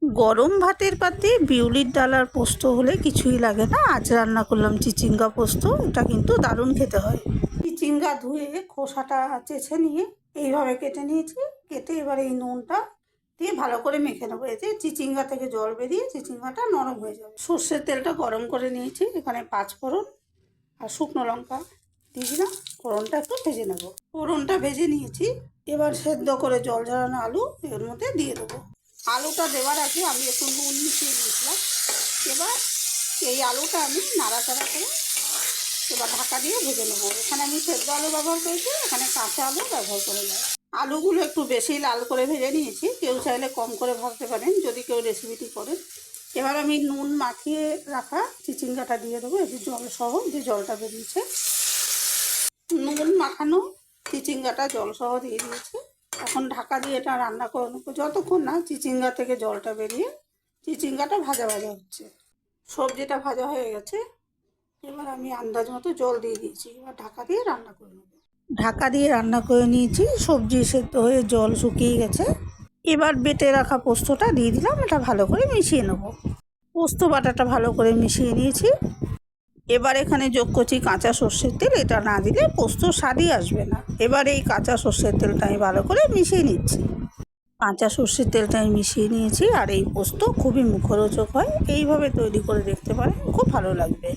গরম ভাতের পাতে বিউলির ডাল আর পোস্ত হলে কিছুই লাগে না। আজ রান্না করলাম চিচিঙ্গা পোস্ত। এটা কিন্তু দারুণ খেতে হয়। চিচিঙ্গা ধুয়ে খোসাটা চেঁছে নিয়ে এইভাবে কেটে নিয়েছি। কেটে এবার এই নুনটা দিয়ে ভালো করে মেখে নেবো। এতে চিচিঙ্গা থেকে জল বেরিয়ে চিচিঙ্গাটা নরম হয়ে যাবে। সর্ষের তেলটা গরম করে নিয়েছি। এখানে 5 ফোড়ন আর শুকনো লঙ্কা দিয়ে দিলাম। ফোড়নটা একটু ভেজে নেব। ফোড়নটা ভেজে নিয়েছি। এবার সেদ্ধ করে জল ঝরানো আলু এর মধ্যে দিয়ে দেবো। আলুটা দেওয়ার আগে আমি একটু নুন মিশিয়ে দিয়েছিলাম। এবার এই আলুটা আমি নাড়াচাড়া করে এবার ঢাকা দিয়ে ভেজে নেবো। এখানে আমি সেদ্ধ আলু ব্যবহার করেছি, এখানে কাঁচা আলু ব্যবহার করে নেব। আলুগুলো একটু বেশি লাল করে ভেজে নিয়েছি। কেউ চাইলে কম করে ভাজতে পারেন যদি কেউ রেসিপিটি করেন। এবার আমি নুন মাখিয়ে রাখা চিচিঙ্গাটা দিয়ে দেবো। এই যে জল সহ যে জলটা বেরিয়েছে, নুন মাখানো চিচিঙ্গাটা জল সহ দিয়ে দিয়েছি। এখন ঢাকা দিয়ে এটা রান্না করে নেবো যতক্ষণ না চিচিঙ্গা থেকে জলটা বেরিয়ে চিচিঙ্গাটা ভাজা ভাজা হচ্ছে। সবজিটা ভাজা হয়ে গেছে। এবার আমি আন্দাজ মতো জল দিয়ে দিয়েছি। এবার ঢাকা দিয়ে রান্না করে নেব। ঢাকা দিয়ে রান্না করে নিয়েছি। সবজি সেদ্ধ হয়ে জল শুকিয়ে গেছে। এবার বেটে রাখা পোস্তটা দিয়ে দিলাম। এটা ভালো করে মিশিয়ে নেব। পোস্ত বাটাটা ভালো করে মিশিয়ে নিয়েছি। এবার এখানে যোগ করছি কাঁচা সর্ষের তেল। এটা না দিলে পোস্ত স্বাদই আসবে না। এবার এই কাঁচা সর্ষের তেলটা আমি ভালো করে মিশিয়ে নিচ্ছি। কাঁচা সর্ষের তেলটা আমি মিশিয়ে নিয়েছি। আর এই পোস্ত খুবই মুখরোচক হয়। এইভাবে তৈরি করে দেখতে পারেন, খুব ভালো লাগবে।